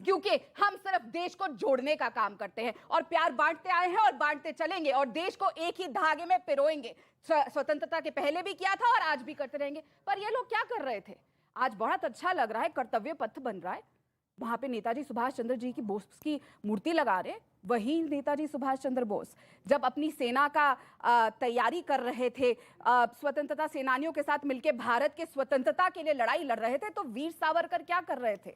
क्योंकि हम सिर्फ देश को जोड़ने का काम करते हैं और प्यार बांटते आए हैं और बांटते चलेंगे और देश को एक ही धागे में पिरोएंगे। स्वतंत्रता के पहले भी किया था और आज भी करते रहेंगे। पर ये लोग क्या कर रहे थे? आज बहुत अच्छा लग रहा है, कर्तव्य पथ बन रहा है, वहां पे नेताजी सुभाष चंद्र जी की बोस की मूर्ति लगा रहे। वही नेताजी सुभाष चंद्र बोस जब अपनी सेना का तैयारी कर रहे थे, स्वतंत्रता सेनानियों के साथ मिलकर भारत के स्वतंत्रता के लिए लड़ाई लड़ रहे थे, तो वीर सावरकर क्या कर रहे थे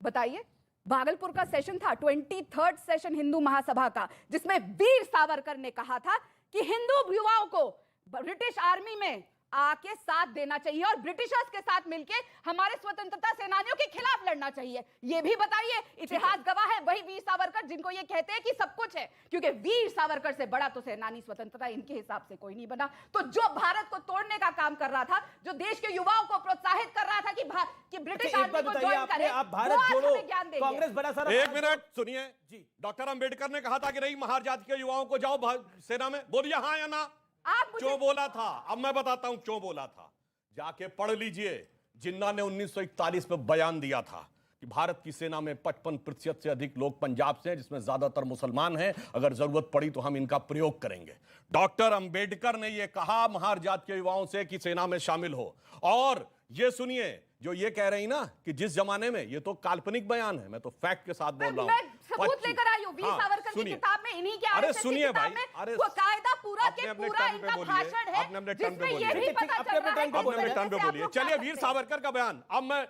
बताइए? भागलपुर का सेशन था 23rd सेशन हिंदू महासभा का, जिसमें वीर सावरकर ने कहा था कि हिंदू युवाओं को ब्रिटिश आर्मी में आके साथ देना चाहिए और ब्रिटिशर्स के साथ मिलकर हमारे स्वतंत्रता सेनानियों के खिलाफ लड़ना चाहिए। ये भी बताइए, इतिहास गवाह है वही वीर सावरकर जिनको ये कहते हैं कि सब कुछ है, क्योंकि वीर सावरकर से बड़ा तो सेनानी स्वतंत्रता इनके हिसाब से कोई नहीं बना। तो जो भारत को तोड़ने का काम कर रहा था, जो देश के युवाओं को प्रोत्साहित कर रहा था कि ब्रिटिश आर्मी को ज्वाइन करें, आप भारत जोड़ो कांग्रेस बड़ा सारा। एक मिनट सुनिए जी, डॉक्टर अंबेडकर ने कहा था कि नहीं महार जाति के युवाओं को जाओ सेना में, बोलिए हाँ या ना? क्यों बोला था? अब मैं बताता हूं क्यों बोला था। जाके पढ़ लीजिए, जिन्ना ने 1941 में बयान दिया था कि भारत की सेना में 55% से अधिक लोग पंजाब से हैं, जिसमें ज्यादातर मुसलमान हैं, अगर जरूरत पड़ी तो हम इनका प्रयोग करेंगे। डॉक्टर अंबेडकर ने यह कहा महार जाति के युवाओं से कि सेना में शामिल हो। और ये सुनिए, जो ये कह रही ना कि जिस जमाने में, ये तो काल्पनिक बयान है, मैं तो फैक्ट के साथ बोल रहा हूं। मैं सबूत लेकर आई हूं, वीर सावरकर की किताब में, इन्हीं के अरे सुनिए भाई, अरे कायदा पूरा के पूरा इनका भाषण है, जिसमें ये भी पता चल रहा है अपने टर्न पे बोलिए। चलिए, वीर सावरकर का बयान, अब मैं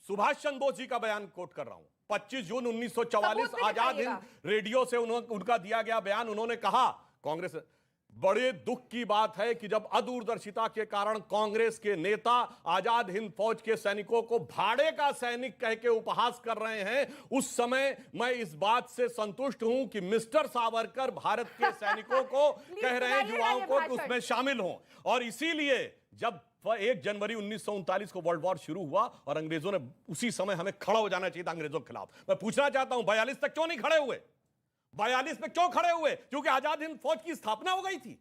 सुभाष चंद्र बोस जी का बयान कोट कर रहा हूं। 25 जून 1944 आजाद हिंद रेडियो से उनका दिया गया बयान। उन्होंने कहा, कांग्रेस, बड़े दुख की बात है कि जब अदूरदर्शिता के कारण कांग्रेस के नेता आजाद हिंद फौज के सैनिकों को भाड़े का सैनिक कह के उपहास कर रहे हैं, उस समय मैं इस बात से संतुष्ट हूं कि मिस्टर सावरकर भारत के सैनिकों को कह रहे हैं, युवाओं को, कि उसमें शामिल हों। और इसीलिए जब 1 जनवरी 1939 को वर्ल्ड वॉर शुरू हुआ और अंग्रेजों ने, उसी समय हमें खड़ा हो जाना चाहिए था अंग्रेजों के खिलाफ। मैं पूछना चाहता हूं, 42 तक क्यों नहीं खड़े हुए? 42 में क्यों खड़े हुए? क्योंकि आजाद हिंद फौज की स्थापना हो गई थी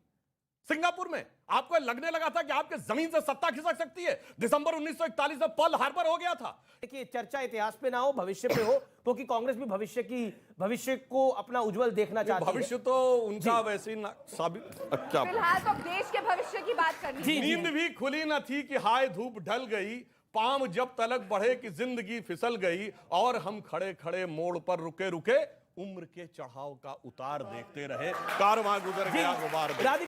सिंगापुर में। आपको लगने लगा था कि आपके जमीन से सत्ता खिसक सकती है। दिसंबर 1941 में पर्ल हार्बर हो गया था। देखिए, चर्चा इतिहास पे ना हो, भविष्य पे हो, क्योंकि कांग्रेस भी भविष्य को अपना उज्जवल देखना चाहती है। भविष्य तो उनका वैसे ही साबित, अच्छा, फिलहाल तो देश के भविष्य की बात करनी। नींद भी खुली न थी कि हाय धूप ढल गई, पांव जब तलक बढ़े कि जिंदगी फिसल गई, और हम खड़े खड़े मोड़ पर रुके रुके, उम्र के चढ़ाव का उतार देखते रहे, कारवां गुजर गया गुबार।